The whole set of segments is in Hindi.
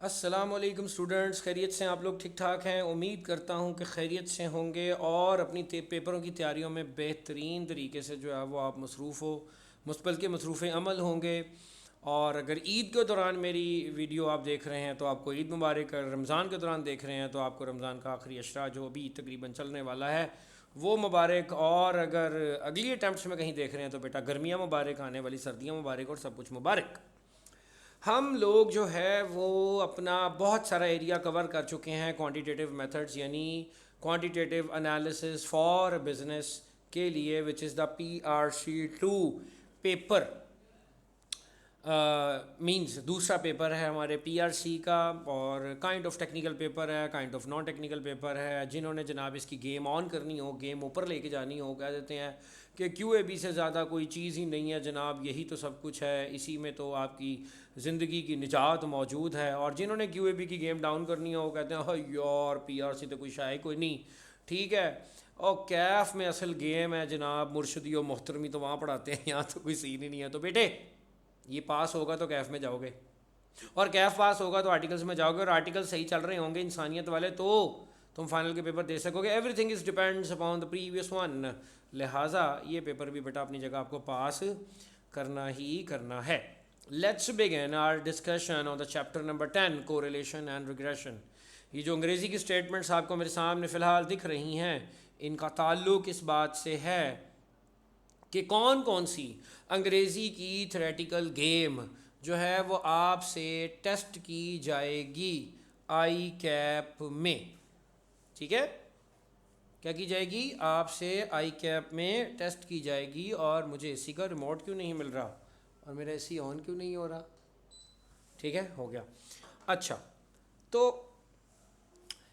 अस्सलामुअलैकुम स्टूडेंट्स, खैरियत से आप लोग ठीक ठाक हैं। उम्मीद करता हूं कि खैरियत से होंगे और अपनी पेपरों की तैयारियों में बेहतरीन तरीके से जो है वो आप मसरूफ़ हो मुस्तक़बिल के मसरूफ़ अमल होंगे। और अगर ईद के दौरान मेरी वीडियो आप देख रहे हैं तो आपको ईद मुबारक। अगर रमज़ान के दौरान देख रहे हैं तो आपको रमज़ान का आखिरी अशरा जो अभी तकरीबन चलने वाला है वो मुबारक। और अगर अगली अटैम्प्ट में कहीं देख रहे हैं तो बेटा गर्मियाँ मुबारक, आने वाली सर्दियाँ मुबारक और सब कुछ मुबारक। हम लोग जो है वो अपना बहुत सारा एरिया कवर कर चुके हैं क्वांटिटेटिव मेथड्स यानी क्वांटिटेटिव एनालिसिस फॉर बिजनेस के लिए, which is the PRC2 paper. Means दूसरा पेपर है हमारे PRC का, और काइंड ऑफ टेक्निकल पेपर है, kind of non technical paper है। जिन्होंने जनाब इसकी गेम ऑन करनी हो, गेम ऊपर लेके जानी हो, कह देते हैं कि QAB से ज़्यादा कोई चीज़ ही नहीं है जनाब, यही तो सब कुछ है, इसी में तो आपकी ज़िंदगी की निजात मौजूद है। और जिन्होंने QAB की गेम डाउन करनी हो, कहते हैं हाँ यार PRC तो कोई शायद कोई नहीं, ठीक है। और कैफ में असल गेम है जनाब, मुर्शदी और मोहतरमी तो वहाँ पढ़ाते हैं, यहाँ तो कोई सीन ही नहीं है। तो बेटे ये पास होगा तो कैफ़ में जाओगे, और कैफ़ पास होगा तो आर्टिकल्स में जाओगे, और आर्टिकल सही चल रहे होंगे इंसानियत वाले तो तुम फाइनल के पेपर दे सकोगे। Everything is depends upon the previous one. लिहाजा ये पेपर भी बेटा अपनी जगह आपको पास करना ही करना है। Let's begin our discussion on the chapter number 10, correlation and regression. ये जो अंग्रेज़ी की स्टेटमेंट्स आपको मेरे सामने फ़िलहाल दिख रही हैं, इनका ताल्लुक़ इस बात से है कि कौन कौन सी अंग्रेज़ी की थ्योरेटिकल गेम जो है वो आपसे टेस्ट की जाएगी आई कैप में। ठीक है, क्या की जाएगी? आपसे आई कैप में टेस्ट की जाएगी। और मुझे एसी का रिमोट क्यों नहीं मिल रहा, और मेरा एसी ऑन क्यों नहीं हो रहा? ठीक है, हो गया। अच्छा, तो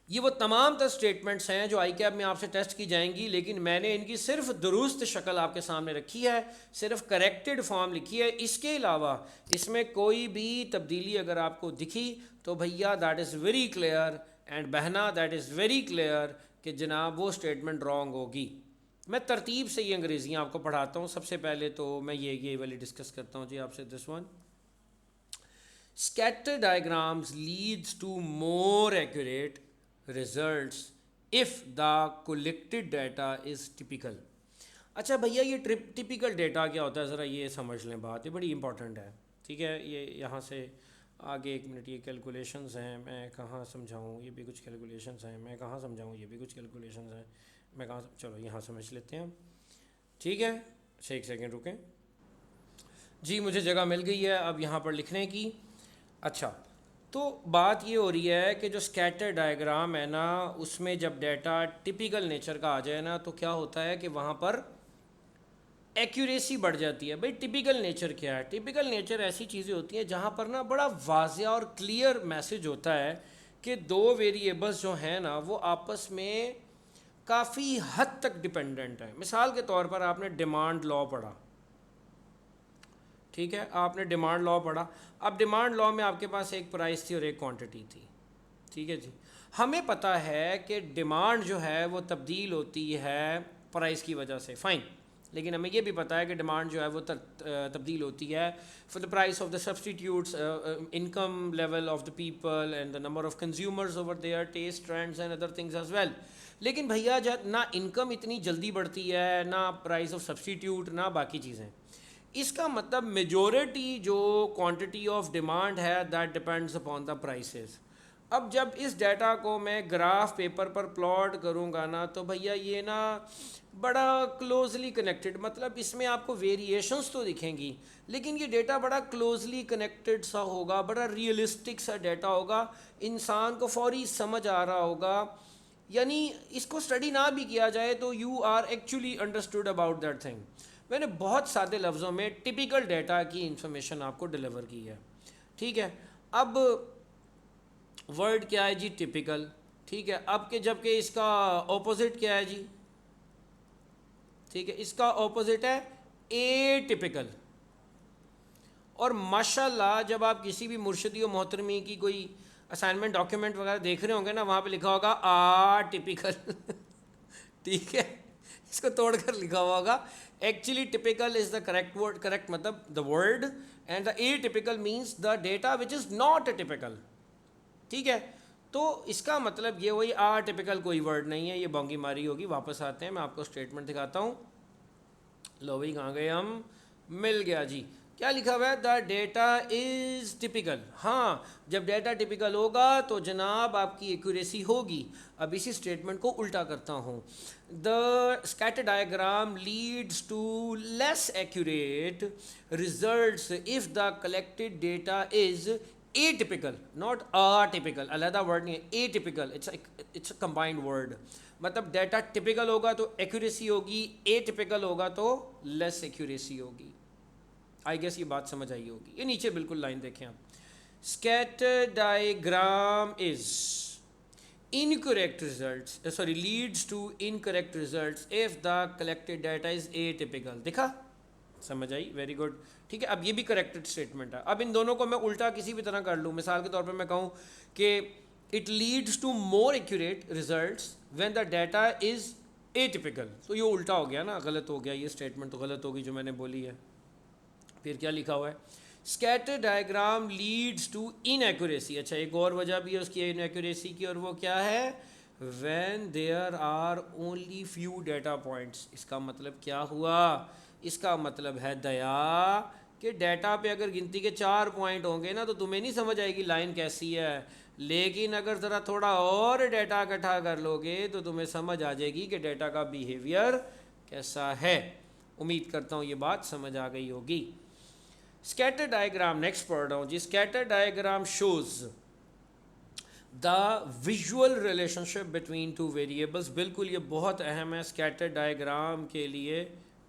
ये वो तमाम तर स्टेटमेंट्स हैं जो आई कैप में आपसे टेस्ट की जाएंगी, लेकिन मैंने इनकी सिर्फ दुरुस्त शक्ल आपके सामने रखी है, सिर्फ करेक्टेड फॉर्म लिखी है। इसके अलावा इसमें कोई भी तब्दीली अगर आपको दिखी तो भैया that is very clear, and बहना दैट इज़ वेरी क्लियर कि जनाब वो स्टेटमेंट रॉन्ग होगी। मैं तरतीब से ये अंग्रेज़ियाँ आपको पढ़ाता हूँ। सबसे पहले तो मैं ये वाली डिस्कस करता हूँ जी आपसे, this one. Scatter diagrams leads to more accurate results if the collected data is typical। अच्छा भैया, ये टिपिकल डेटा क्या होता है, ज़रा ये समझ लें बात, ये बड़ी इंपॉर्टेंट है। ठीक है, ये यहाँ से आगे एक मिनट, ये कैलकुलेशंस हैं, मैं कहाँ समझाऊँ, ये भी कुछ कैलकुलेशंस हैं, मैं कहाँ समझाऊँ, ये भी कुछ कैलकुलेशंस हैं, मैं कहाँ, चलो यहाँ समझ लेते हैं हम। ठीक है, अच्छा एक सेकेंड रुकें जी, मुझे जगह मिल गई है अब यहाँ पर लिखने की। अच्छा, तो बात ये हो रही है कि जो स्कैटर डायग्राम है ना, उसमें जब डाटा टिपिकल नेचर का आ जाए ना, तो क्या होता है कि वहाँ पर एक्यूरेसी बढ़ जाती है। भाई टिपिकल नेचर क्या है? टिपिकल नेचर ऐसी चीज़ें होती हैं जहाँ पर ना बड़ा वाज़ेह और क्लियर मैसेज होता है कि दो वेरिएबल्स जो हैं ना वो आपस में काफ़ी हद तक डिपेंडेंट है। मिसाल के तौर पर आपने डिमांड लॉ पढ़ा, ठीक है, आपने डिमांड लॉ पढ़ा। अब डिमांड लॉ में आपके पास एक प्राइस थी और एक क्वांटिटी थी, ठीक है जी। हमें पता है कि डिमांड जो है वो तब्दील होती है प्राइस की वजह से, फ़ाइन। लेकिन हमें ये भी पता है कि डिमांड जो है वो तब्दील होती है for the price of the substitutes, income level of the people and the number of consumers over there, taste trends and other things as well. लेकिन भैया जब ना इनकम इतनी जल्दी बढ़ती है, ना प्राइस ऑफ सब्सटीट्यूट, ना बाकी चीज़ें, इसका मतलब मेजॉरिटी जो क्वांटिटी ऑफ डिमांड है that depends upon the prices. अब जब इस डाटा को मैं ग्राफ पेपर पर प्लॉट करूँगा ना, तो भैया ये ना बड़ा क्लोजली कनेक्टेड, मतलब इसमें आपको वेरिएशंस तो दिखेंगी लेकिन ये डेटा बड़ा क्लोजली कनेक्टेड सा होगा, बड़ा रियलिस्टिक सा डाटा होगा, इंसान को फौरी समझ आ रहा होगा। यानी इसको स्टडी ना भी किया जाए तो you are actually understood about that thing. मैंने बहुत सादे लफ्ज़ों में टिपिकल डाटा की इंफॉर्मेशन आपको डिलीवर की है, ठीक है। अब वर्ड क्या है जी? टिपिकल, ठीक है। अब के जबकि इसका ऑपोजिट क्या है जी? ठीक है, इसका ऑपोजिट है ए टिपिकल। और माशाल्लाह जब आप किसी भी मुर्शदी और मोहतरमी की कोई असाइनमेंट डॉक्यूमेंट वगैरह देख रहे होंगे ना, वहाँ पे लिखा होगा आ टिपिकल ठीक है, इसको तोड़कर लिखा हुआ होगा actually typical is the correct word, correct मतलब the word, and the atypical means the data which is not typical. ठीक है, तो इसका मतलब ये वही टिपिकल कोई वर्ड नहीं है, ये बोंगी मारी होगी। वापस आते हैं, मैं आपको स्टेटमेंट दिखाता हूँ। लो भाई कहाँ गए हम, मिल गया जी। क्या लिखा हुआ है, द डेटा इज़ टिपिकल। हाँ, जब डेटा टिपिकल होगा तो जनाब आपकी एक्यूरेसी होगी। अब इसी स्टेटमेंट को उल्टा करता हूँ, the scatter diagram leads to less accurate results if the collected data is atypical, not atypical, अलहदा वर्ड नहीं है, atypical, it's a combined word. मतलब डेटा टिपिकल होगा तो एक्यूरेसी होगी, एटिपिकल होगा तो लेस एक्यूरेसी होगी। आई गेस ये बात समझ आई होगी। ये नीचे बिल्कुल लाइन देखें आप, scatter diagram is incorrect results, sorry, leads to incorrect results if the collected data is atypical। देखा, समझ आई, वेरी गुड। ठीक है, अब ये भी करेक्टेड स्टेटमेंट है। अब इन दोनों को मैं उल्टा किसी भी तरह कर लूँ, मिसाल के तौर पे मैं कहूँ कि it leads to more accurate results when the data is atypical, तो ये उल्टा हो गया ना, गलत हो गया, ये स्टेटमेंट तो गलत होगी जो मैंने बोली है। फिर क्या लिखा हुआ है, scatter diagram leads to inaccuracy. अच्छा, एक और वजह भी है उसकी इनएक्यूरेसी की, और वो क्या है, when there are only few data points. इसका मतलब क्या हुआ, इसका मतलब है दया कि डेटा पे अगर गिनती के 4 पॉइंट होंगे ना तो तुम्हें नहीं समझ आएगी लाइन कैसी है, लेकिन अगर ज़रा थोड़ा और डेटा इकट्ठा कर लोगे तो तुम्हें समझ आ जाएगी कि डेटा का बिहेवियर कैसा है। उम्मीद करता हूँ ये बात समझ आ गई होगी। स्कैटर डायग्राम नेक्स्ट पढ़ रहा हूँ जी। Scatter diagram shows the visual relationship between two variables. बिल्कुल, ये बहुत अहम है स्कैटर डायग्राम के लिए,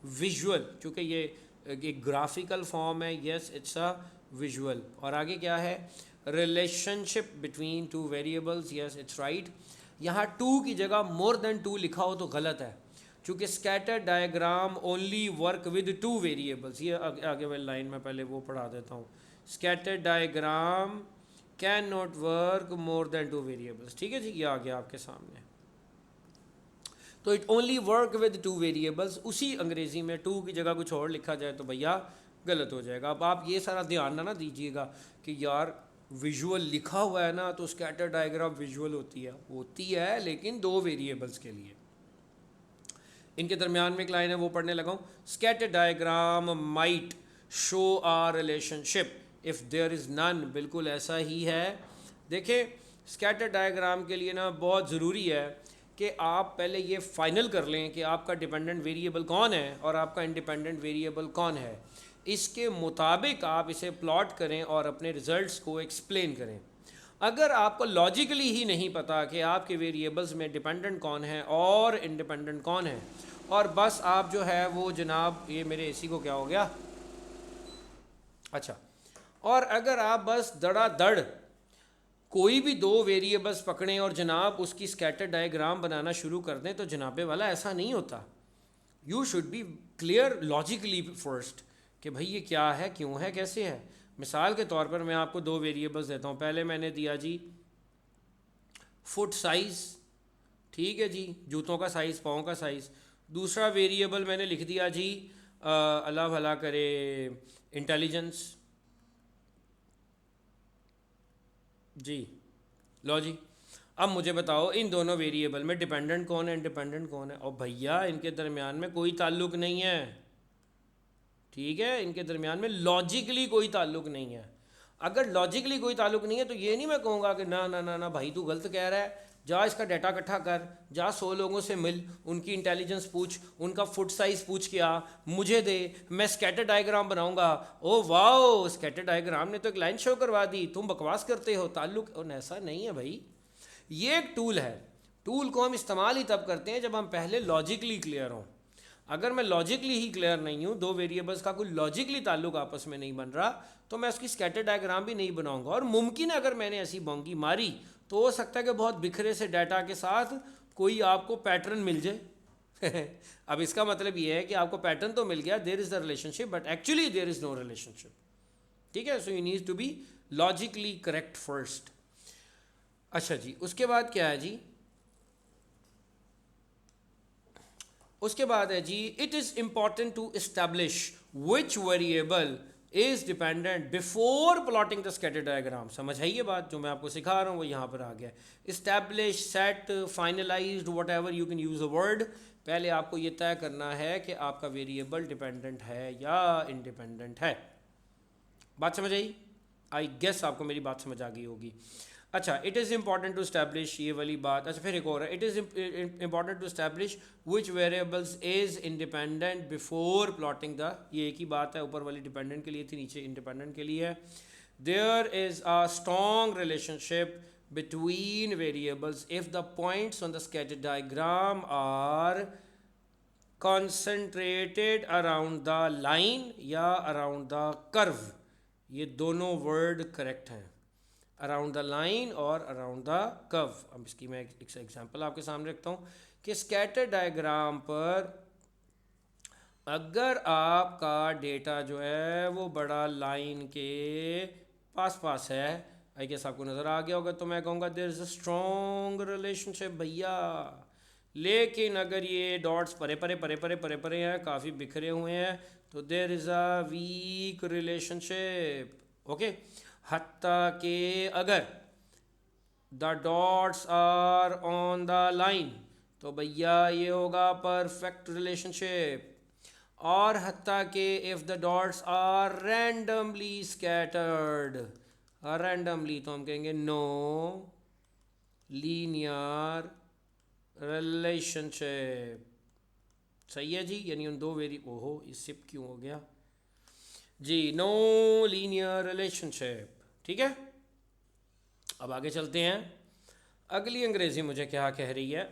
विजुअल, क्योंकि ये एक ग्राफिकल फॉर्म है। Yes, it's a visual. और आगे क्या है, relationship between two variables. Yes, it's right. यहाँ टू की जगह मोर देन टू लिखा हो तो गलत है, क्योंकि scatter diagram only work with two variables. ये आगे वाली लाइन में पहले वो पढ़ा देता हूँ, scatter diagram can not work more than two variables. ठीक है जी, ये आ गया आपके सामने। तो it only work with two variables, उसी अंग्रेज़ी में टू की जगह कुछ और लिखा जाए तो भैया गलत हो जाएगा। अब आप ये सारा ध्यान ना दीजिएगा कि यार विजुअल लिखा हुआ है ना तो स्कैटर डायग्राम विजुअल होती है लेकिन दो वेरिएबल्स के लिए। इनके दरमियान में एक लाइन है वो पढ़ने लगा हूँ, scatter diagram might show a relationship if there is none. बिल्कुल ऐसा ही है। देखिए, स्कैटर डायग्राम के लिए ना बहुत ज़रूरी है कि आप पहले ये फाइनल कर लें कि आपका डिपेंडेंट वेरिएबल कौन है और आपका इंडिपेंडेंट वेरिएबल कौन है। इसके मुताबिक आप इसे प्लॉट करें और अपने रिजल्ट्स को एक्सप्लेन करें। अगर आपको लॉजिकली ही नहीं पता कि आपके वेरिएबल्स में डिपेंडेंट कौन है और इंडिपेंडेंट कौन है, और बस आप जो है वो जनाब, ये मेरे एसी को क्या हो गया, अच्छा, और अगर आप बस धड़ाधड़ कोई भी दो वेरिएबल्स पकड़ें और जनाब उसकी स्कैटर डायग्राम बनाना शुरू कर दें तो जनाबे वाला ऐसा नहीं होता। You should be clear logically first कि भाई ये क्या है, क्यों है, कैसे है। मिसाल के तौर पर मैं आपको दो वेरिएबल्स देता हूँ। पहले मैंने दिया जी फुट साइज़, ठीक है जी, जूतों का साइज़, पाँव का साइज़। दूसरा वेरिएबल मैंने लिख दिया जी अल्लाह भला करे इंटेलिजेंस जी। लो जी, अब मुझे बताओ इन दोनों वेरिएबल में डिपेंडेंट कौन है, इंडिपेंडेंट कौन है। और भैया इनके दरमियान में कोई ताल्लुक़ नहीं है, ठीक है, इनके दरमियान में लॉजिकली कोई ताल्लुक़ नहीं है। अगर लॉजिकली कोई ताल्लुक़ नहीं है तो ये नहीं मैं कहूँगा कि ना ना ना ना भाई तू गलत कह रहा है, जा इसका डाटा इकट्ठा कर, जा 100 लोगों से मिल, उनकी इंटेलिजेंस पूछ, उनका फुट साइज़ पूछ के आ, मुझे दे, मैं स्कैटर डायग्राम बनाऊंगा। ओ वाओ, स्कैटर डायग्राम ने तो एक लाइन शो करवा दी, तुम बकवास करते हो, ताल्लुक़। और ऐसा नहीं है भाई, ये एक टूल है। टूल को हम इस्तेमाल ही तब करते हैं जब हम पहले लॉजिकली क्लियर हों। अगर मैं लॉजिकली ही क्लियर नहीं हूँ, दो वेरिएबल्स का कोई लॉजिकली ताल्लुक आपस में नहीं बन रहा, तो मैं उसकी स्कैटर डायग्राम भी नहीं बनाऊंगा। और मुमकिन है अगर मैंने ऐसी बोंगी मारी तो हो सकता है कि बहुत बिखरे से डाटा के साथ कोई आपको पैटर्न मिल जाए। अब इसका मतलब ये है कि आपको पैटर्न तो मिल गया, there is the relationship, but actually there is no relationship. ठीक है, so you need to be logically correct first. अच्छा जी, उसके बाद क्या है जी, उसके बाद है जी, it is important to establish which variable is dependent before plotting the scatter diagram. समझ है ये बात जो मैं आपको सिखा रहा हूँ वो यहाँ पर आ गया। Establish, set, finalised, what ever you can use a word. पहले आपको ये तय करना है कि आपका वेरिएबल डिपेंडेंट है या इंडिपेंडेंट है। बात समझ आई? आई गेस आपको मेरी बात समझ आ गई होगी। अच्छा, it is important to establish, ये वाली बात। अच्छा, फिर एक और है, it is important to establish which variables is independent before plotting the, ये एक ही बात है, ऊपर वाली डिपेंडेंट के लिए थी, नीचे इंडिपेंडेंट के लिए है। There is a strong relationship between variables if the points on the scattered diagram are concentrated around the line या around the curve। ये दोनों वर्ड करेक्ट हैं, अराउंड द लाइन और अराउंड द कर्व। अब इसकी मैं एक एग्जांपल आपके सामने रखता हूँ कि स्कैटर डायग्राम पर अगर आपका डेटा जो है वो बड़ा लाइन के पास पास है, आई गेस आपको नज़र आ गया होगा, तो मैं कहूँगा there is a strong relationship भैया। लेकिन अगर ये डॉट्स परे परे परे परे परे परे हैं, काफ़ी बिखरे हुए हैं, तो there is a weak relationship. Okay, हत्ता के अगर the dots are on the line तो भैया ये होगा परफेक्ट रिलेशनशिप। और हत्ता के if the dots are randomly scattered, randomly तो हम कहेंगे नो लीनियर रिलेशनशिप। सही है जी, यानी उन दो वेरी, ओहो ये सिप क्यों हो गया जी, नो लीनियर रिलेशनशिप। ठीक है, अब आगे चलते हैं। अगली अंग्रेजी मुझे क्या कह रही है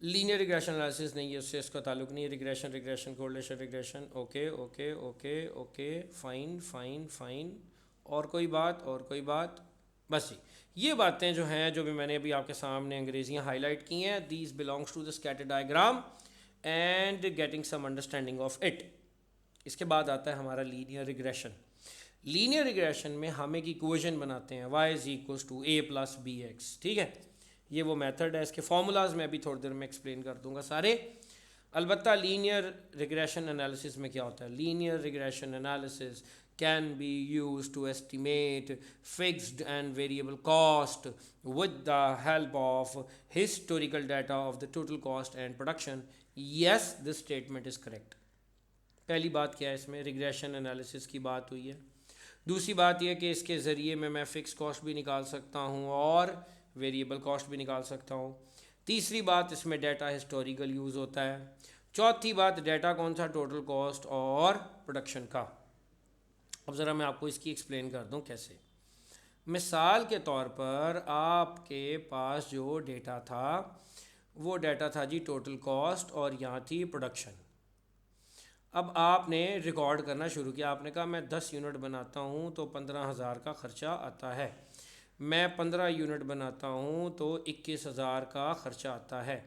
लीनियर रिग्रेशन एनालिसिस नहीं है, उससे इसका ताल्लुक नहीं है। Regression, regression, correlation, regression, okay okay okay okay, fine fine fine. और कोई बात, और कोई बात? बस जी, ये बातें जो हैं, जो भी मैंने अभी आपके सामने अंग्रेजियाँ हाईलाइट की हैं, these belongs to the scatter diagram and getting some understanding of it. इसके बाद आता है हमारा लीनियर रिग्रेशन। लीनियर रिग्रेशन में हम एक इक्वेशन बनाते हैं, y is equals to a plus b x. ठीक है, ये वो मेथड है, इसके फॉर्मूलाज मैं अभी थोड़ी देर में एक्सप्लेन कर दूंगा सारे। अलबत्ता लीनियर रिग्रेशन एनालिसिस में क्या होता है, linear regression analysis can be use to estimate fixed and variable cost with the help of historical data of the total cost and production. Yes, this statement is correct. पहली बात क्या है, इसमें रिग्रेशन एनालिसिस की बात हुई है। दूसरी बात यह कि इसके ज़रिए में मैं फ़िक्स कॉस्ट भी निकाल सकता हूँ और वेरिएबल कॉस्ट भी निकाल सकता हूँ। तीसरी बात, इसमें डाटा हिस्टोरिकल यूज़ होता है। चौथी बात, डाटा कौन सा, टोटल कॉस्ट और प्रोडक्शन का। अब ज़रा मैं आपको इसकी एक्सप्लेन कर दूँ कैसे। मिसाल के तौर पर आपके पास जो डेटा था वो डाटा था जी टोटल कॉस्ट और यहाँ थी प्रोडक्शन। अब आपने रिकॉर्ड करना शुरू किया, आपने कहा मैं 10 यूनिट बनाता हूँ तो 15,000 का ख़र्चा आता है, मैं 15 यूनिट बनाता हूँ तो 21,000 का ख़र्चा आता है,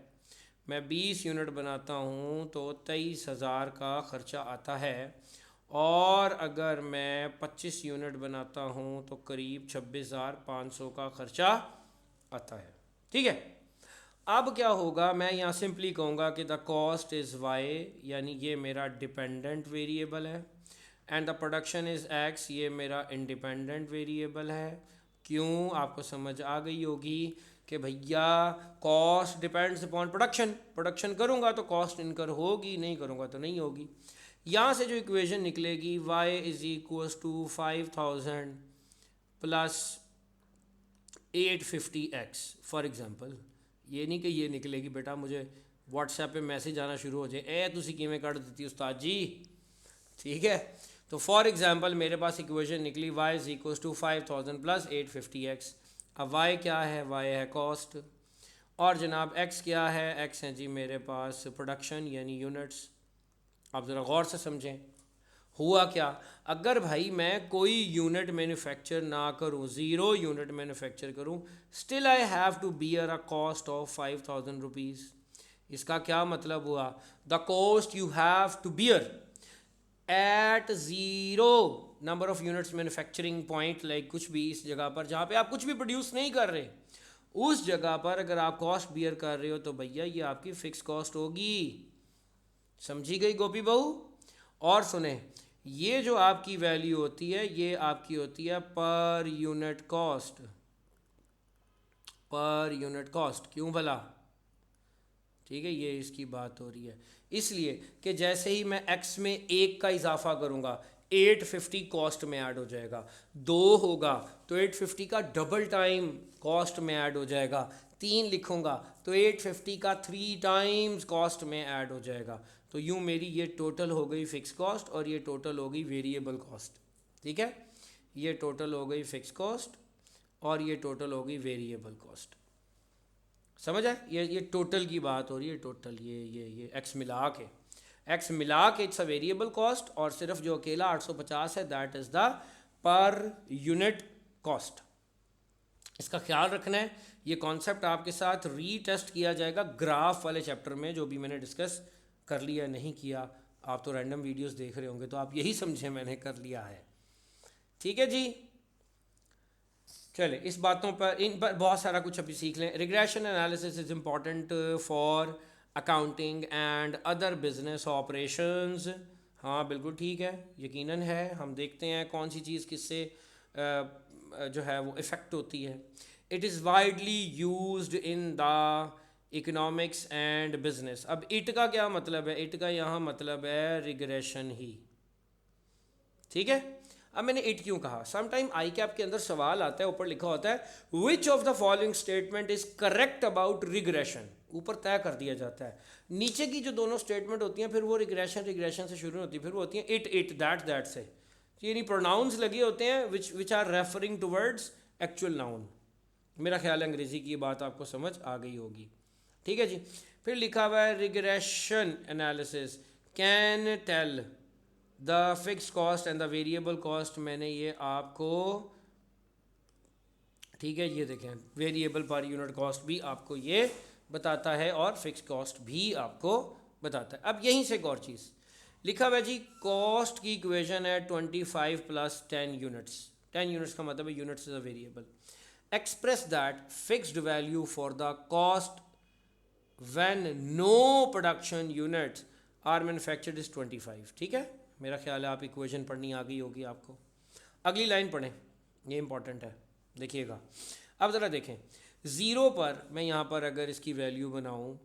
मैं 20 यूनिट बनाता हूँ तो 23,000 का ख़र्चा आता है, और अगर मैं 25 यूनिट बनाता हूँ तो करीब 26,500 का ख़र्चा आता है। ठीक है, अब क्या होगा, मैं यहाँ सिंपली कहूँगा कि द कॉस्ट इज़ वाई, यानी ये मेरा डिपेंडेंट वेरिएबल है, and the production is x, ये मेरा इंडिपेंडेंट वेरिएबल है। क्यों, आपको समझ आ गई होगी कि भैया cost depends upon production, production करूँगा तो कॉस्ट इनकर होगी, नहीं करूँगा तो नहीं होगी। यहाँ से जो इक्वेशन निकलेगी y is equals to 5,000 plus 850x for example. ये नहीं कि ये निकलेगी बेटा मुझे व्हाट्सएप पे मैसेज आना शुरू हो जाए, ए तुसी किमें कट देती उस्ताद जी। ठीक है, तो फॉर एग्जांपल मेरे पास इक्वेशन निकली y is equals to 5,000 plus 850x। अब y क्या है, y है कॉस्ट, और जनाब x क्या है, x है जी मेरे पास प्रोडक्शन यानी यूनिट्स। आप ज़रा गौर से समझें, हुआ क्या, अगर भाई मैं कोई यूनिट मैन्युफैक्चर ना करूं, ज़ीरो यूनिट मैन्युफैक्चर करूं, still I have to bear a cost of 5,000 rupees. इसका क्या मतलब हुआ, the cost you have to bear at zero number of units manufacturing point, like कुछ भी इस जगह पर जहाँ पे आप कुछ भी प्रोड्यूस नहीं कर रहे, उस जगह पर अगर आप कॉस्ट बियर कर रहे हो तो भैया ये आपकी फ़िक्स कॉस्ट होगी। समझी गई गोपी बहू? और सुने, ये जो आपकी वैल्यू होती है ये आपकी होती है per unit cost, per unit cost. क्यों भला? ठीक है, ये इसकी बात हो रही है। इसलिए कि जैसे ही मैं x में एक का इजाफा करूँगा 850 कॉस्ट में ऐड हो जाएगा, 2 होगा तो 850 का डबल टाइम कॉस्ट में ऐड हो जाएगा, 3 लिखूँगा तो 850 का 3 टाइम्स कॉस्ट में ऐड हो जाएगा। तो यूँ मेरी ये टोटल हो गई फिक्स कॉस्ट और ये टोटल हो गई वेरिएबल कॉस्ट। ठीक है, ये टोटल हो गई फिक्स कॉस्ट और ये टोटल हो गई वेरिएबल कॉस्ट। समझ आए? ये टोटल की बात हो रही है, टोटल ये एक्स मिला के, एक्स मिला के इट्स अ वेरिएबल कॉस्ट, और सिर्फ जो अकेला 850 है that is the per unit cost. इसका ख्याल रखना है। ये कॉन्सेप्ट आपके साथ रीटेस्ट किया जाएगा ग्राफ वाले चैप्टर में, जो भी मैंने डिस्कस कर लिया नहीं किया। आप तो रैंडम वीडियोस देख रहे होंगे तो आप यही समझे मैंने कर लिया है। ठीक है जी, चले इस बातों पर, इन पर बहुत सारा कुछ अभी सीख लें। Regression analysis is important for accounting and other business operations. हाँ बिल्कुल ठीक है, यकीनन है। हम देखते हैं कौन सी चीज़ किससे जो है वो इफ़ेक्ट होती है। It is widely used in the economics and business. अब इट का क्या मतलब है? इट का यहाँ मतलब है रिग्रेशन ही। ठीक है, अब मैंने इट क्यों कहा? समटाइम आई कैप के अंदर सवाल आता है, ऊपर लिखा होता है which of the following statement is correct about regression, ऊपर तय कर दिया जाता है। नीचे की जो दोनों स्टेटमेंट होती हैं फिर वो रिग्रेशन रिग्रेशन से शुरू होती है, फिर वो होती हैं इट इट दैट दैट से। यानी प्रोनाउंस लगे होते हैं which are referring towards actual noun. मेरा ख्याल है अंग्रेजी की बात आपको समझ आ गई होगी। ठीक है जी, फिर लिखा हुआ है regression analysis can tell the fix cost and the variable cost. मैंने ये आपको, ठीक है, ये देखें वेरिएबल पर यूनिट कॉस्ट भी आपको ये बताता है और फिक्स कॉस्ट भी आपको बताता है। अब यहीं से एक और चीज़ लिखा हुआ है जी, कॉस्ट की इक्वेशन है 25 प्लस 10 यूनिट्स। 10 यूनिट्स का मतलब है units is a variable. Express that fixed value for the cost when no production units are manufactured is 25। ठीक है, मेरा ख्याल है आप इक्वेशन पढ़नी आ गई होगी आपको। अगली लाइन पढ़ें, ये इंपॉर्टेंट है, देखिएगा। अब ज़रा देखें, ज़ीरो पर मैं यहाँ पर अगर इसकी वैल्यू बनाऊँ,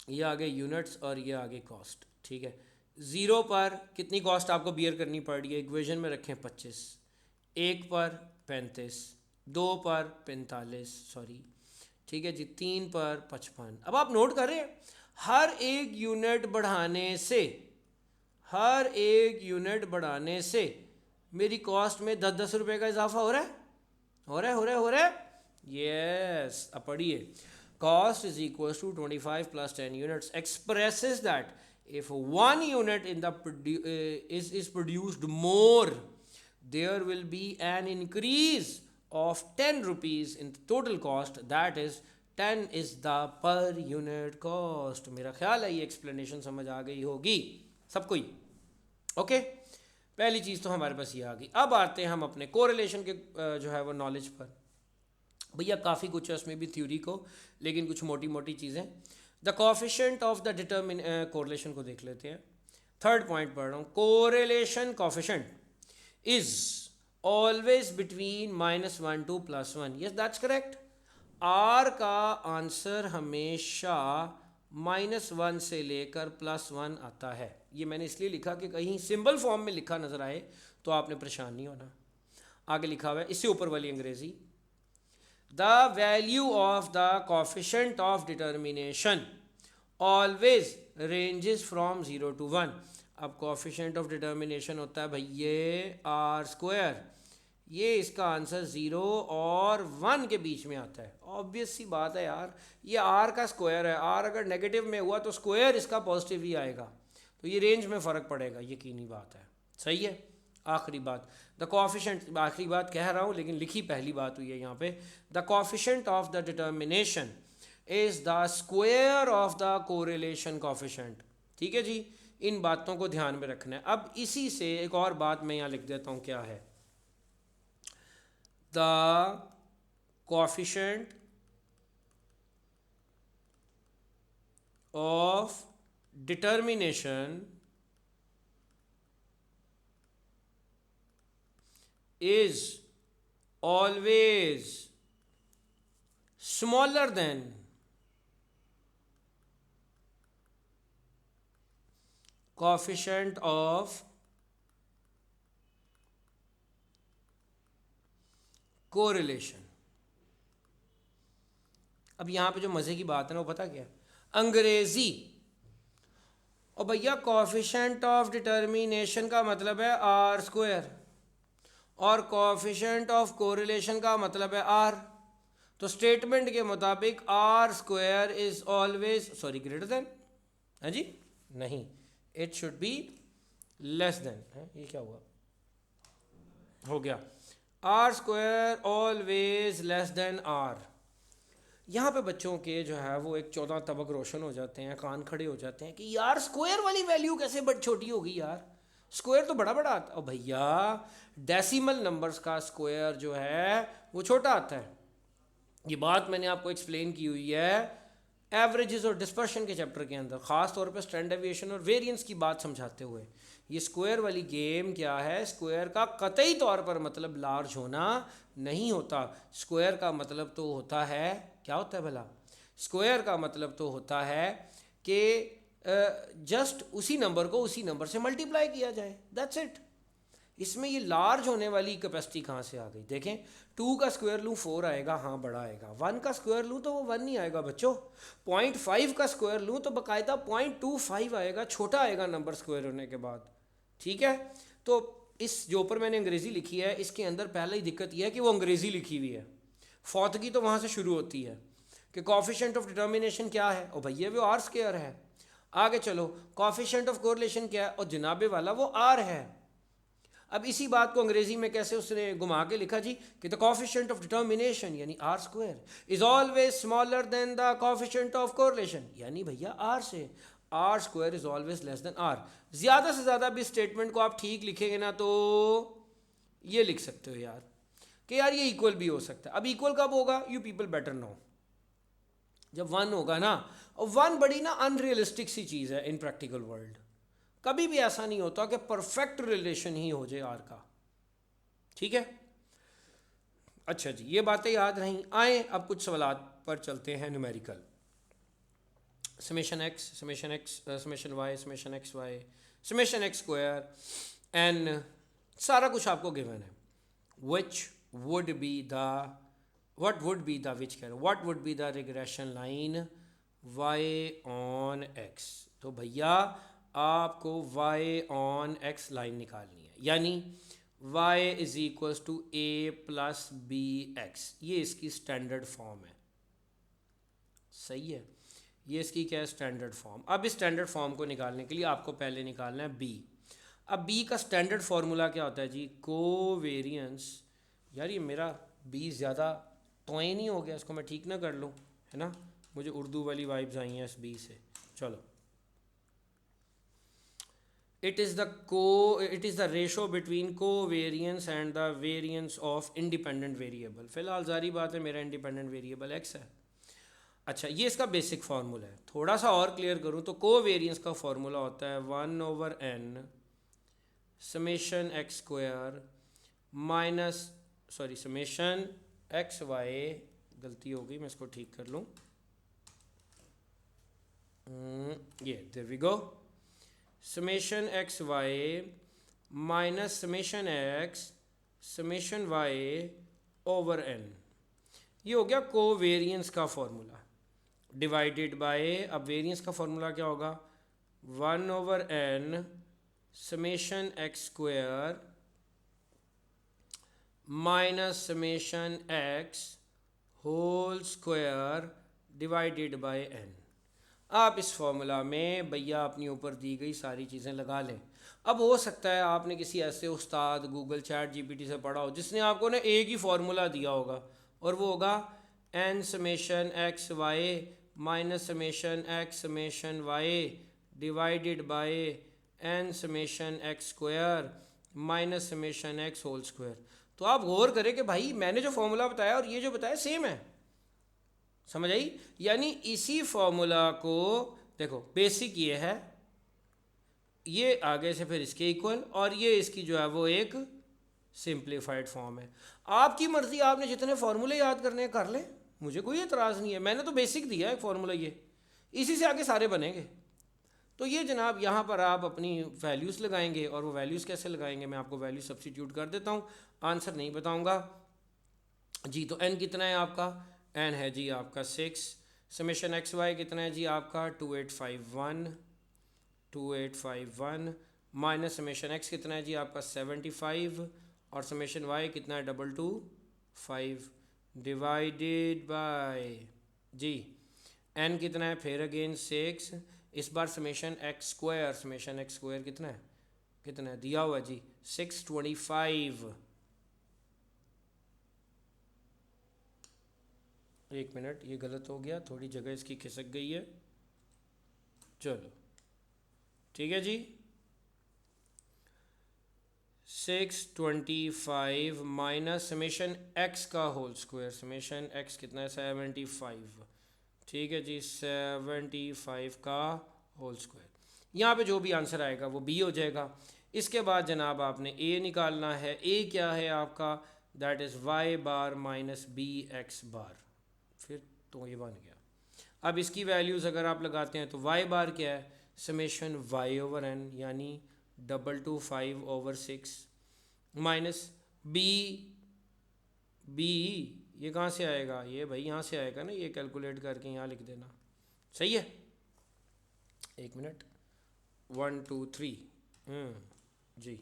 ये आगे यूनिट्स और ये आगे कॉस्ट। ठीक है, ज़ीरो पर कितनी कॉस्ट आपको बियर करनी पड़ रही है? इक्वेशन में रखें 25, एक पर 35, दो पर 45, सॉरी, ठीक है जी, 3 पर 55। अब आप नोट कर रहे हैं हर एक यूनिट बढ़ाने से, हर एक यूनिट बढ़ाने से मेरी कॉस्ट में 10-10 रुपये का इजाफा हो रहा है, हो रहा है, हो रहा है, हो रहा है। यस, अब पढ़िए, cost is equal to 25 plus 10 units expresses that if one unit in the is produced more, there will be an increase of 10 rupees in the total cost, that is 10 is the per unit cost। मेरा ख्याल है ये एक्सप्लेनेशन समझ आ गई होगी सबको ही। ओके, पहली चीज़ तो हमारे पास ये आ गई। अब आते हैं हम अपने कोरिलेशन के जो है वो नॉलेज पर। भैया काफ़ी कुछ है उसमें भी थ्योरी को, लेकिन कुछ मोटी मोटी चीज़ें। The coefficient of the determin, correlation को देख लेते हैं। थर्ड पॉइंट पढ़ रहा हूँ, correlation coefficient is always between -1 to +1। Yes that's correct. R का आंसर हमेशा -1 से लेकर +1 आता है। ये मैंने इसलिए लिखा कि कहीं सिंबल फॉर्म में लिखा नज़र आए तो आपने परेशान नहीं होना। आगे लिखा हुआ है इससे ऊपर वाली अंग्रेजी, the value of the coefficient of determination always ranges from 0 to 1। अब कोफिशिएंट ऑफ डिटर्मिनेशन होता है भैया आर स्क्वायर, ये इसका आंसर 0 और 1 के बीच में आता है। ऑब्वियस सी बात है यार, ये आर का स्क्वायर है, आर अगर नेगेटिव में हुआ तो स्क्वायर इसका पॉजिटिव ही आएगा, तो ये रेंज में फ़र्क पड़ेगा, यकीनी बात है। सही है। आखिरी बात, द कोफिशिएंट, आखिरी बात कह रहा हूँ लेकिन लिखी पहली बात हुई है यहाँ पे, the coefficient of the determination is the square of the correlation coefficient. ठीक है जी, इन बातों को ध्यान में रखना है। अब इसी से एक और बात मैं यहाँ लिख देता हूँ, क्या है, the coefficient of determination is always smaller than coefficient of correlation। अब यहां पे जो मजे की बात है ना वो पता क्या है, अंग्रेजी। और भैया कोफिशेंट ऑफ डिटर्मिनेशन का मतलब है आर स्क्वायर, और कोफिशेंट ऑफ कोरिलेशन का मतलब है आर। तो स्टेटमेंट के मुताबिक R square is always sorry greater than, है जी, नहीं, it should be less than. ये क्या हुआ, हो गया R square always less than R. यहाँ पे बच्चों के जो है वो एक 14 तबक रोशन हो जाते हैं, कान खड़े हो जाते हैं कि यार स्क्वायर वाली वैल्यू कैसे बड़ी छोटी होगी यार, स्क्वायर तो बड़ा बड़ा आता है। भैया डेसिमल नंबर्स का स्क्वायर जो है वो छोटा आता है। ये बात मैंने आपको एक्सप्लेन की हुई है एवरेजेस और डिस्पर्शन के चैप्टर के अंदर, ख़ास तौर पे स्टैंडर्ड डेविएशन और वेरिएंस की बात समझाते हुए। ये स्क्वायर वाली गेम क्या है, स्क्वायर का कतई तौर पर मतलब लार्ज होना नहीं होता। स्क्वायर का मतलब तो होता है, क्या होता है भला, स्क्वायर का मतलब तो होता है कि जस्ट उसी नंबर को उसी नंबर से मल्टीप्लाई किया जाए, दैट्स इट। इसमें ये लार्ज होने वाली कैपेसिटी कहाँ से आ गई? देखें, 2 का स्क्वायर लूँ 4 आएगा, हाँ बड़ा आएगा। 1 का स्क्वायर लूँ तो वो 1 नहीं आएगा बच्चों। 0.5 का स्क्वायर लूँ तो बाकायदा 0.25 आएगा, छोटा आएगा नंबर स्क्वायर होने के बाद। ठीक है, तो इस जो ऊपर मैंने अंग्रेज़ी लिखी है इसके अंदर पहले ही दिक्कत यह है कि वो अंग्रेज़ी लिखी हुई है। फौतगी तो वहाँ से शुरू होती है कि कोफिशिएंट ऑफ डिटर्मिनेशन क्या है, और भैया वो आर स्क्वायर है। आगे चलो, कोफिशिएंट ऑफ कोरिलेशन क्या है, और जनाबे वाला वो आर है। अब इसी बात को अंग्रेजी में कैसे उसने घुमा के लिखा जी कि द कोफिशिएंट ऑफ डिटर्मिनेशन यानी R square is always smaller than the coefficient of correlation, यानी भैया आर से R square is always less than R. ज़्यादा से ज़्यादा भी स्टेटमेंट को आप ठीक लिखेंगे ना तो ये लिख सकते हो यार कि यार ये इक्वल भी हो सकता है। अब इक्वल कब होगा, यू पीपल बेटर नो, जब 1 होगा ना। और 1 बड़ी ना अनरियलिस्टिक सी चीज़ है इन प्रैक्टिकल वर्ल्ड। कभी भी ऐसा नहीं होता कि परफेक्ट रिलेशन ही हो जाए आर का। ठीक है, अच्छा जी, ये बातें याद रहीं। आए अब कुछ सवालात पर चलते हैं numerical. Summation x, summation x, summation Y, summation x Y, summation x square N, सारा कुछ आपको गिवन है। Which would be the, what would be the, which कह रहे, what would be the regression line Y on X. तो भैया आपको y ऑन x लाइन निकालनी है, यानी y is equals to a plus b x. ये इसकी स्टैंडर्ड फॉर्म है, सही है, ये इसकी क्या है, स्टैंडर्ड फॉर्म। अब इस स्टैंडर्ड फॉर्म को निकालने के लिए आपको पहले निकालना है b। अब b का स्टैंडर्ड फार्मूला क्या होता है जी, कोवेरियंस। यार ये मेरा b ज़्यादा तोय नहीं हो गया, इसको मैं ठीक ना कर लूँ, है ना, मुझे उर्दू वाली वाइब्स आई हैं इस b से। चलो, it is the ratio between covariance and the variance of independent variable। फिलहाल जारी बात है मेरा इंडिपेंडेंट वेरिएबल x है। अच्छा, ये इसका बेसिक फार्मूला है। थोड़ा सा और क्लियर करूँ तो कोवेरियंस का फार्मूला होता है 1/n summation x square minus, sorry, summation x y, गलती हो गई, मैं इसको ठीक कर लूँ, ये there we go, summation x Y minus summation x summation y over n. ये हो गया कोवेरियंस का फॉर्मूला डिवाइडेड बाय, अब वेरियंस का फॉर्मूला क्या होगा, 1/n summation x square minus summation x whole square divided by n. आप इस फॉर्मूला में भैया अपनी ऊपर दी गई सारी चीज़ें लगा लें। अब हो सकता है आपने किसी ऐसे उस्ताद गूगल चैट जीपीटी से पढ़ा हो जिसने आपको ना एक ही फार्मूला दिया होगा, और वो होगा n summation x Y minus summation x summation Y divided by n summation x square minus summation x whole square. तो आप गौर करें कि भाई मैंने जो फॉर्मूला बताया और ये जो बताया सेम है, समझ आई? यानी इसी फॉर्मूला को देखो, बेसिक ये है, ये आगे से फिर इसके इक्वल, और ये इसकी जो है वो एक सिंप्लीफाइड फॉर्म है। आपकी मर्ज़ी, आपने जितने फार्मूले याद करने हैं कर लें, मुझे कोई एतराज़ नहीं है। मैंने तो बेसिक दिया है फार्मूला, ये इसी से आगे सारे बनेंगे। तो ये जनाब यहाँ पर आप अपनी वैल्यूज़ लगाएंगे, और वो वैल्यूज़ कैसे लगाएंगे मैं आपको वैल्यू सब्सिट्यूट कर देता हूँ, आंसर नहीं बताऊँगा जी। तो n कितना है आपका, n है जी आपका 6। समेशन एक्स वाई कितना है जी आपका 2851 माइनस समेशन x कितना है जी आपका 75, और समेशन y कितना है 225 डिवाइडेड बाय जी n कितना है फिर अगेन 6। इस बार समेशन एक्स स्क्वायर कितना है दिया हुआ है जी 625। एक मिनट, ये गलत हो गया, थोड़ी जगह इसकी खिसक गई है। चलो ठीक है जी, 625 माइनस समेशन एक्स का होल स्क्वायर, समेशन एक्स कितना है 75, ठीक है जी 75 का होल स्क्वायर। यहाँ पे जो भी आंसर आएगा वो बी हो जाएगा। इसके बाद जनाब आपने ए निकालना है। ए क्या है आपका, that is Y bar minus B x bar. फिर तो ये बन गया। अब इसकी वैल्यूज़ अगर आप लगाते हैं तो वाई बार क्या है, समेशन वाई ओवर एन यानी 225/6 माइनस बी ये कहाँ से आएगा, ये भाई यहाँ से आएगा ना, ये कैलकुलेट करके यहाँ लिख देना, सही है। एक मिनट, 1 2 3 जी,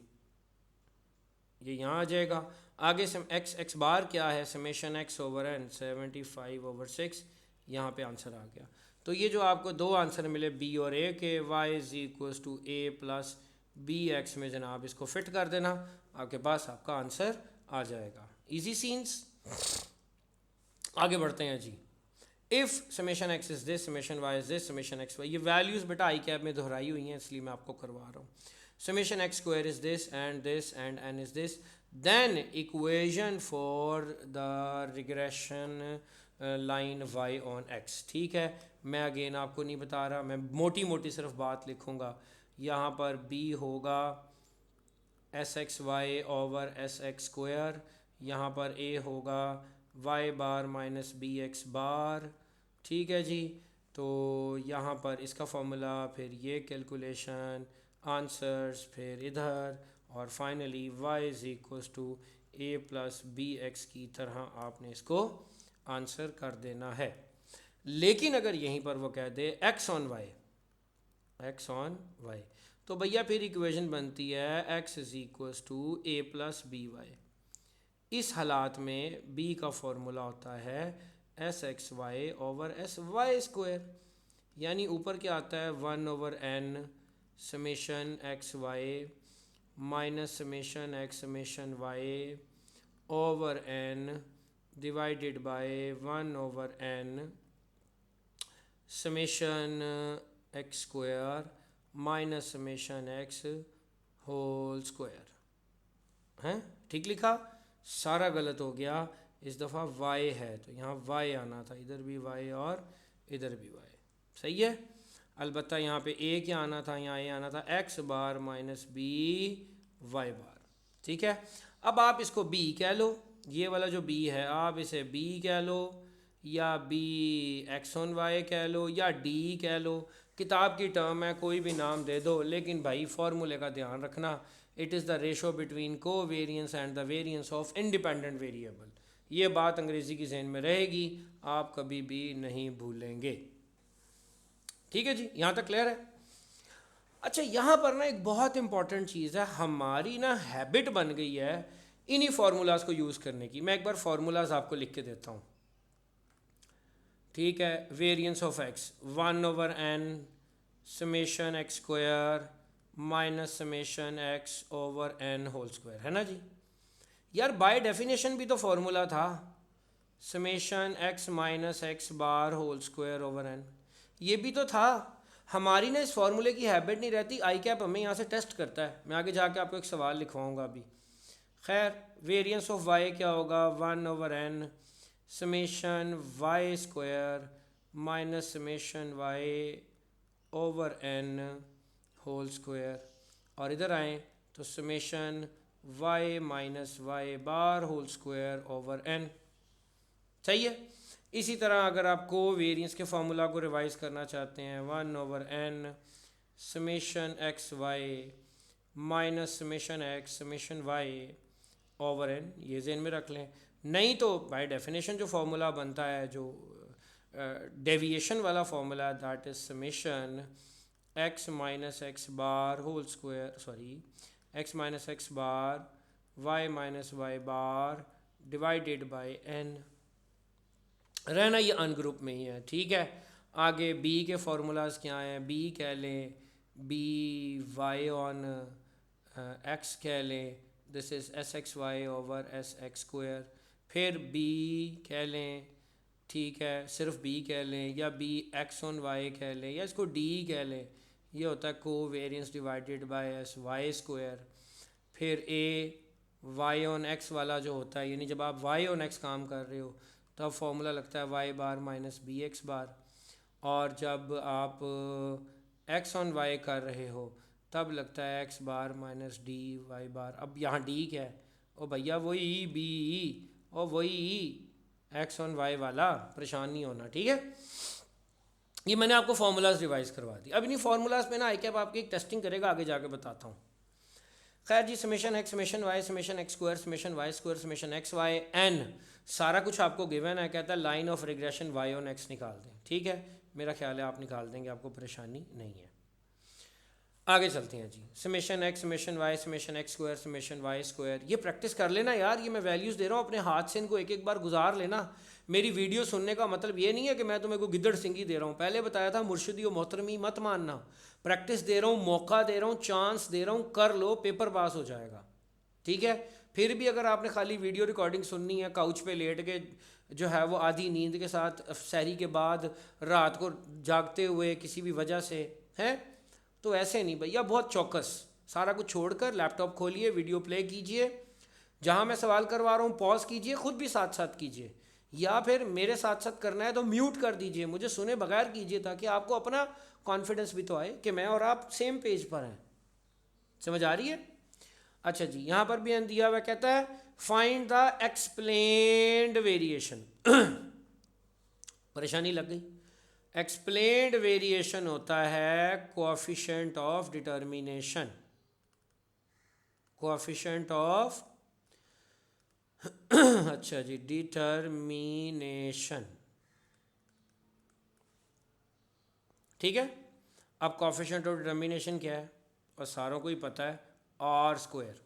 ये यहाँ आ जाएगा। आगे सम एक्स बार क्या है, समेशन एक्स ओवर एन 75/6, यहाँ पे आंसर आ गया। तो ये जो आपको दो आंसर मिले बी और ए के, y is equals to a plus b x में जनाब इसको फिट कर देना, आपके पास आपका आंसर आ जाएगा। Easy scenes. आगे बढ़ते हैं जी। If summation X is this, summation Y is this, summation x Y, ये वैल्यूज़ बेटा आई कैप में दोहराई हुई हैं इसलिए मैं आपको करवा रहा हूँ। Summation x square is this and n is this, then equation for the regression line Y on x. ठीक है, मैं अगेन आपको नहीं बता रहा, मैं मोटी मोटी सिर्फ बात लिखूँगा। यहाँ पर बी होगा s x y over s x square, यहाँ पर ए होगा y bar minus B x bar. ठीक है जी, तो यहाँ पर इसका फॉर्मूला, फिर ये कैलकुलेशन, आंसर्स, फिर इधर, और finally y is equals to a plus b x की तरह आपने इसको आंसर कर देना है। लेकिन अगर यहीं पर वो कह दे एक्स ऑन वाई, तो भैया फिर इक्वेशन बनती है x is equals to a plus b y. इस हालात में b का फॉर्मूला होता है s x y over s y square, यानी ऊपर क्या आता है 1/n summation x Y minus summation x summation y over n divided by 1/n summation x square minus summation x whole square. हैं, ठीक लिखा, सारा गलत हो गया। इस दफ़ा y है तो यहाँ y आना था, इधर भी y और इधर भी y, सही है। अलबत्ता यहाँ पे a क्या आना था, यहाँ a आना था x बार माइनस b y बार। ठीक है, अब आप इसको b कह लो, ये वाला जो b है आप इसे b कह लो, या b x ऑन y कह लो, या d कह लो, किताब की टर्म है, कोई भी नाम दे दो, लेकिन भाई फार्मूले का ध्यान रखना, it is the ratio between covariance and the variance of independent variable. ये बात अंग्रेज़ी की जहन में रहेगी, आप कभी भी नहीं भूलेंगे। ठीक है जी, यहाँ तक क्लियर है। अच्छा, यहाँ पर ना एक बहुत इंपॉर्टेंट चीज़ है, हमारी ना हैबिट बन गई है इन्हीं फार्मूलाज को यूज़ करने की। मैं एक बार फार्मूलाज आपको लिख के देता हूँ। ठीक है, variance of x 1/n summation x square minus summation x over n whole square, है ना जी। यार बाय डेफिनेशन भी तो फॉर्मूला था summation x minus x bar whole square over n, ये भी तो था। हमारी ना इस फार्मूले की हैबिट नहीं रहती, आई कैप हमें यहाँ से टेस्ट करता है। मैं आगे जाके आपको एक सवाल लिखवाऊँगा अभी। खैर, वेरियंस ऑफ y क्या होगा 1/n summation Y square minus summation y over n whole square, और इधर आएँ तो summation y minus y bar whole square over n. सही है। इसी तरह अगर आप कोवेरियंस के फार्मूला को रिवाइज करना चाहते हैं, 1/n summation x Y minus summation x summation y over n, ये जेन में रख लें। नहीं तो बाय डेफिनेशन जो फार्मूला बनता है, जो डेविएशन वाला formula, that is summation x minus x bar whole square, sorry x minus x bar y minus y bar divided by n. रहना ये अनग्रुप में ही है, ठीक है। आगे बी के फार्मूलाज क्या हैं, बी कह लें बी वाई ऑन एक्स कह लें, this is s x y over s x square. फिर बी कह लें, ठीक है, सिर्फ बी कह लें, या बी एक्स ऑन वाई कह लें, या इसको डी कह लें। ये होता है covariance divided by s y square. फिर ए वाई ऑन एक्स वाला जो होता है, यानी जब आप वाई ऑन एक्स काम कर रहे हो तब फॉर्मूला लगता है Y bar minus B x बार, और जब आप एक्स ऑन वाई कर रहे हो तब लगता है एक्स बार माइनस डी वाई बार। अब यहाँ डी क्या है, ओ भैया वही ई बी ई, और वही ई एक्स ऑन वाई वाला, परेशान नहीं होना, ठीक है। ये मैंने आपको फार्मूलाज रिवाइज करवा दी। अब इन्हीं फार्मूलाज पे ना आई कैप आपकी एक टेस्टिंग करेगा, आगे जाके बताता हूँ। खैर जी, summation x summation Y summation x square summation Y square summation x Y N, सारा कुछ आपको गिवन है। कहता है line of regression Y on X निकाल दें, ठीक है। मेरा ख्याल है आप निकाल देंगे, आपको परेशानी नहीं है। आगे चलते हैं जी। Summation x summation Y summation x square summation Y square, ये प्रैक्टिस कर लेना यार, ये मैं वैल्यूज़ दे रहा हूँ, अपने हाथ से इनको एक एक बार गुजार लेना। मेरी वीडियो सुनने का मतलब ये नहीं है कि मैं तुम्हें कोई गिद्दड़ सिंगी दे रहा हूँ। पहले बताया था मुर्शिदी और मोहतरमी मत मानना, प्रैक्टिस दे रहा हूँ, मौका दे रहा हूँ, चांस दे रहा हूँ, कर लो, पेपर पास हो जाएगा, ठीक है। फिर भी अगर आपने खाली वीडियो रिकॉर्डिंग सुननी है काउच पे लेट के, जो है वो आधी नींद के साथ, सहरी के बाद, रात को जागते हुए किसी भी वजह से, हैं, तो ऐसे नहीं भैया, बहुत चौकस, सारा कुछ छोड़कर लैपटॉप खोलिए, वीडियो प्ले कीजिए, जहाँ मैं सवाल करवा रहा हूँ पॉज कीजिए, खुद भी साथ साथ कीजिए, या फिर मेरे साथ साथ करना है तो म्यूट कर दीजिए, मुझे सुने बगैर कीजिए, ताकि आपको अपना कॉन्फिडेंस भी तो आए कि मैं और आप सेम पेज पर हैं। समझ आ रही है? अच्छा जी, यहाँ पर भी दिया हुआ कहता है फाइंड द एक्सप्लेन्ड वेरिएशन। परेशानी लग गई। एक्सप्लेन्ड वेरिएशन होता है coefficient of determination, coefficient of अच्छा जी, डिटर्मिनेशन, ठीक है। अब कोएफिशिएंट ऑफ डिटर्मिनेशन क्या है, और सारों को ही पता है, आर स्क्वायर।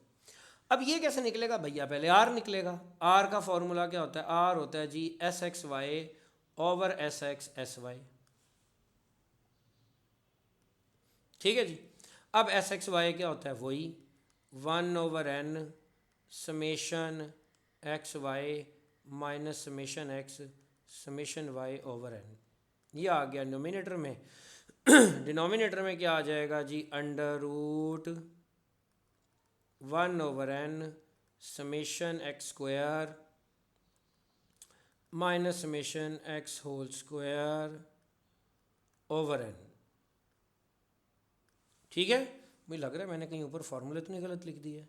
अब ये कैसे निकलेगा भैया, पहले आर निकलेगा। आर का फॉर्मूला क्या होता है, आर होता है जी s x y over s x s y, ठीक है जी। अब एस एक्स वाई क्या होता है, वही 1/n summation x Y minus summation x summation y over n, ये आ गया नोमिनेटर में। डिनोमिनेटर में क्या आ जाएगा जी, under root 1/n summation x square minus summation x whole square over N, ठीक है। मुझे लग रहा है मैंने कहीं ऊपर फार्मूले तो नहीं गलत लिख दिया है,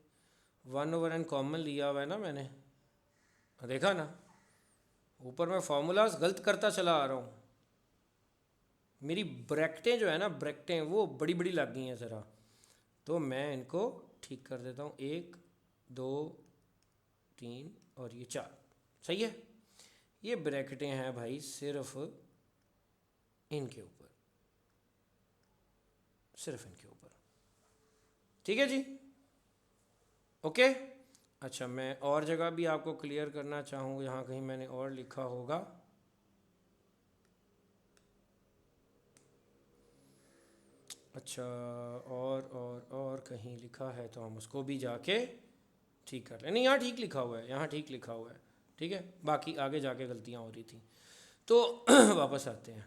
1/n कॉमन लिया हुआ है ना मैंने, देखा ना, ऊपर मैं फार्मूलाज गलत करता चला आ रहा हूँ। मेरी ब्रैकेटें जो है ना, ब्रैकेटें वो बड़ी बड़ी लग गई हैं ज़रा, तो मैं इनको ठीक कर देता हूँ, 1 2 3 और ये 4, सही है। ये ब्रैकेटें हैं भाई सिर्फ इनके ऊपर, सिर्फ इनके ऊपर, ठीक है जी, ओके। अच्छा, मैं और जगह भी आपको क्लियर करना चाहूँगा, यहाँ कहीं मैंने और लिखा होगा, अच्छा, और कहीं लिखा है तो हम उसको भी जाके ठीक कर लें। नहीं, यहाँ ठीक लिखा हुआ है, यहाँ ठीक लिखा हुआ है, ठीक है। बाकी आगे जाके गलतियाँ हो रही थी, तो वापस आते हैं।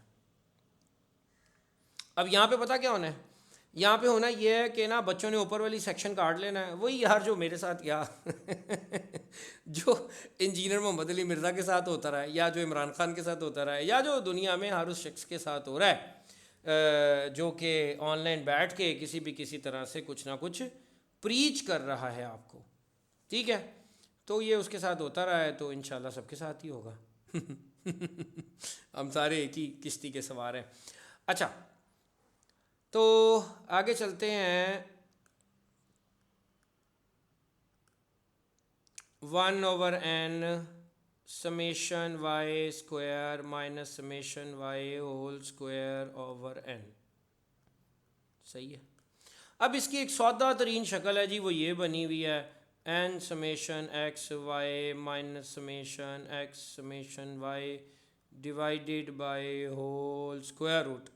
अब यहाँ पे पता क्या होना है, यहाँ पे होना ये है कि ना बच्चों ने ऊपर वाली सेक्शन काट लेना है, वही यार जो मेरे साथ या जो इंजीनियर मोहम्मद अली मिर्ज़ा के साथ होता रहा है, या जो इमरान खान के साथ होता रहा है, या जो दुनिया में हर उस शख्स के साथ हो रहा है जो कि ऑनलाइन बैठ के किसी भी किसी तरह से कुछ ना कुछ प्रीच कर रहा है आपको, ठीक है, तो ये उसके साथ होता रहा है, तो इंशाल्लाह सबके साथ ही होगा। हम सारे एक ही किश्ती के सवार हैं। अच्छा, तो आगे चलते हैं। 1/n summation Y square minus summation Y whole square over n। सही है। अब इसकी एक सौदा तरीन शक्ल है जी, वो ये बनी हुई है n summation x Y minus summation x summation Y divided by whole square root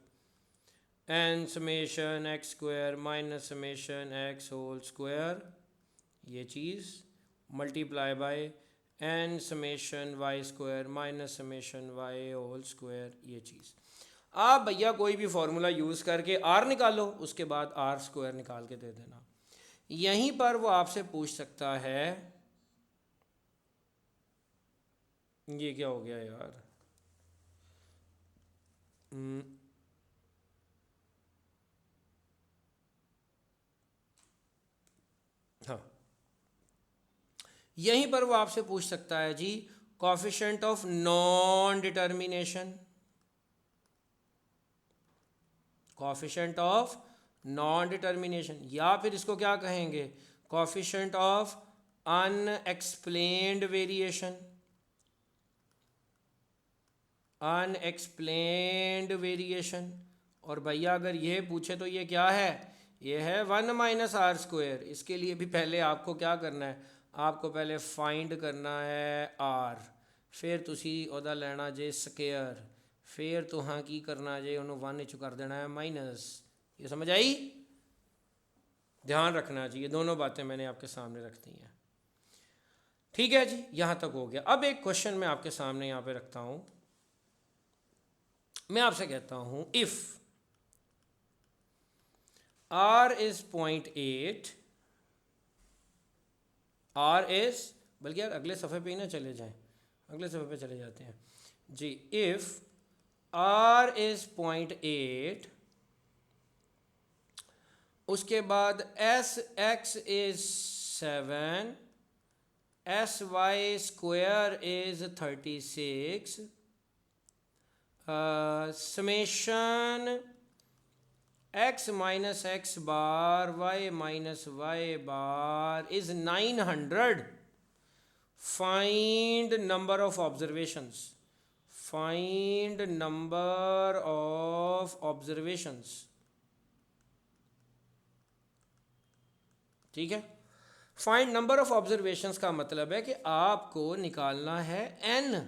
n summation x square minus summation x whole square, ये चीज़ multiply by n summation Y square minus summation Y whole square, ये चीज़। आप भैया कोई भी फार्मूला यूज़ करके r निकालो, उसके बाद r स्क्वायर निकाल के दे देना। यहीं पर वो आपसे पूछ सकता है, ये क्या हो गया यार, हाँ, यहीं पर वो आपसे पूछ सकता है जी coefficient of non determination, coefficient of non determination, या फिर इसको क्या कहेंगे, coefficient of unexplained variation, unexplained variation. और भैया अगर ये पूछे तो ये क्या है, ये है 1 माइनस आर स्क्वायर। इसके लिए भी पहले आपको क्या करना है, आपको पहले फाइंड करना है आर, फिर तुसी ओदा लेना जे स्क्वायर, फिर तो हाँ की करना जे उन्होंने 1 कर देना है माइनस। ये समझ आई? ध्यान रखना जी, ये दोनों बातें मैंने आपके सामने रख दी हैं। ठीक है जी, यहाँ तक हो गया। अब एक क्वेश्चन मैं आपके सामने यहाँ पे रखता हूँ। मैं आपसे कहता हूँ if r is 0.8, r is, बल्कि यार अगले सफ़े पे ही ना चले जाएं, अगले सफ़े पे चले जाते हैं जी। इफ़ r इज 0.8, उसके बाद s x is 7, s y square is 36, summation x minus x bar y minus y bar is 900। Find number of observations, find number of observations. ठीक है, फाइंड नंबर ऑफ ऑब्जर्वेशंस का मतलब है कि आपको निकालना है n।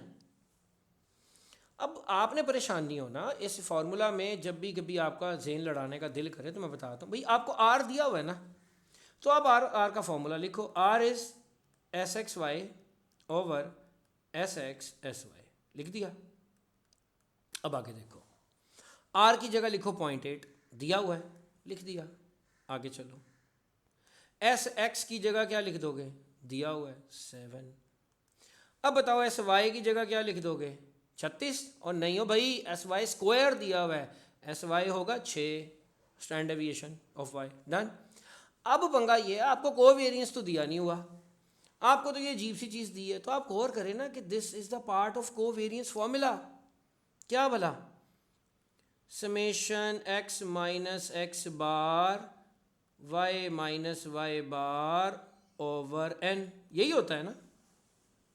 अब आपने परेशान नहीं होना इस फार्मूला में, जब भी कभी आपका जेन लड़ाने का दिल करे तो मैं बताता हूँ भाई, आपको आर दिया हुआ है ना, तो आप आर का फॉर्मूला लिखो, r is s x y over s x s y, लिख दिया। अब आगे देखो, आर की जगह लिखो 0.8, दिया हुआ है, लिख दिया। आगे चलो, एस एक्स की जगह क्या लिख दोगे, दिया हुआ है 7। अब बताओ एस वाई की जगह क्या लिख दोगे, 36। और नहीं हो भाई, एस वाई स्क्वायर दिया हुआ है, एस वाई होगा 6, standard deviation of y, done. अब पंगा ये है, आपको कोवेरियंस तो दिया नहीं हुआ, आपको तो ये अजीब सी चीज़ दी है, तो आप गौर करें ना कि this is the part of covariance formula. क्या भला, summation x minus x bar y minus y बार ओवर एन, यही होता है ना,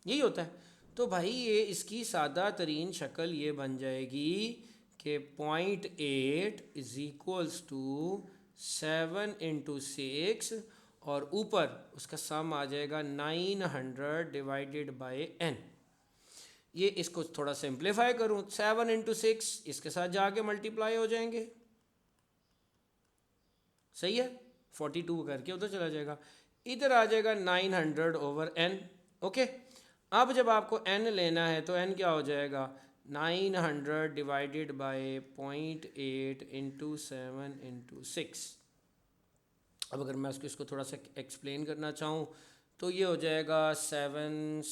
यही होता है। तो भाई ये इसकी सादा तरीन शक्ल ये बन जाएगी कि 0.8 इज इक्वल्स टू 7 इंटू 6, और ऊपर उसका सम आ जाएगा 900 डिवाइडेड बाय n। ये इसको थोड़ा सिंप्लीफाई करूँ, 7 इंटू 6 इसके साथ जाके मल्टीप्लाई हो जाएंगे, सही है, 42 करके उधर चला जाएगा, इधर आ जाएगा 900 ओवर n। ओके, अब जब आपको n लेना है तो n क्या हो जाएगा, 900 डिवाइडेड बाय 0.8 इंटू 7 इंटू 6। अब अगर मैं इसको थोड़ा सा एक्सप्लेन करना चाहूँ तो ये हो जाएगा 7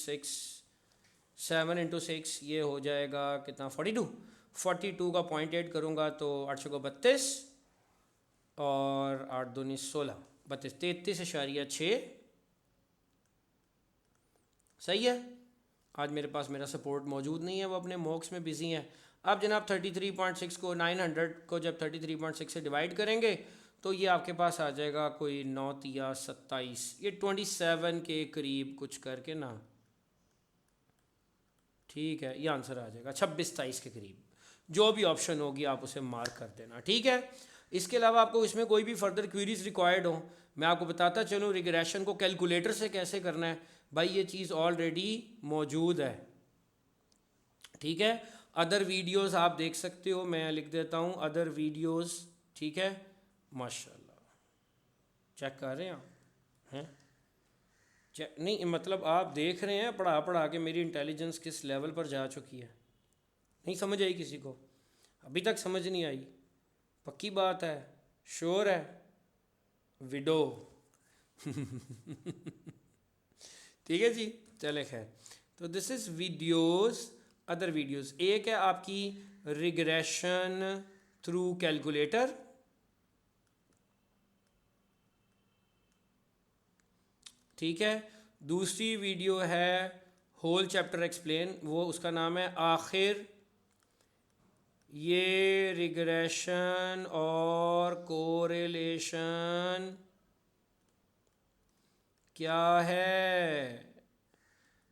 इंटू 6, ये हो जाएगा कितना, 42 का 0.8 करूँगा तो 8 को 32 और 8 दूनी 16, 32, 33.6 सही है। आज मेरे पास मेरा सपोर्ट मौजूद नहीं है, वो अपने मॉक्स में बिजी है। अब जनाब 33.6 को 900 को जब 33.6 से डिवाइड करेंगे तो ये आपके पास आ जाएगा कोई 9 या 27, ये 27 के करीब कुछ करके ना, ठीक है, ये आंसर आ जाएगा 26-27 के करीब। जो भी ऑप्शन होगी आप उसे मार्क कर देना, ठीक है। इसके अलावा आपको इसमें कोई भी फर्दर क्वेरीज रिक्वायर्ड हो, मैं आपको बताता चलूँ रिग्रेशन को कैलकुलेटर से कैसे करना है। भाई ये चीज़ ऑलरेडी मौजूद है, ठीक है। अदर वीडियोस आप देख सकते हो, मैं लिख देता हूँ अदर वीडियोस, ठीक है। माशाल्लाह, चेक कर रहे हैं आप, हैं चेक नहीं मतलब आप देख रहे हैं, पढ़ा पढ़ा के मेरी इंटेलिजेंस किस लेवल पर जा चुकी है। नहीं समझ आई किसी को? अभी तक समझ नहीं आई? पक्की बात है? श्योर है? विडो ठीक है जी, चले खैर। तो this is videos, other videos. एक है आपकी रिग्रेशन थ्रू कैलकुलेटर, ठीक है। दूसरी वीडियो है होल चैप्टर एक्सप्लेन, वो उसका नाम है आखिर ये रिग्रेशन और कोरिलेशन क्या है।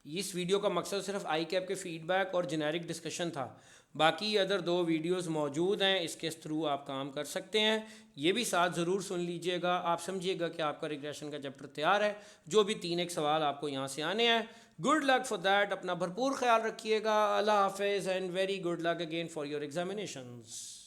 इस वीडियो का मकसद सिर्फ आई कैप के फीडबैक और जेनेरिक डिस्कशन था। बाकी अदर 2 वीडियोस मौजूद हैं, इसके थ्रू आप काम कर सकते हैं। ये भी साथ ज़रूर सुन लीजिएगा, आप समझिएगा कि आपका रिग्रेशन का चैप्टर तैयार है। जो भी 3 एक सवाल आपको यहाँ से आने हैं। गुड लक फॉर दैट, अपना भरपूर ख्याल रखिएगा। अल्लाह हाफिज़ and very good luck again for your examinations.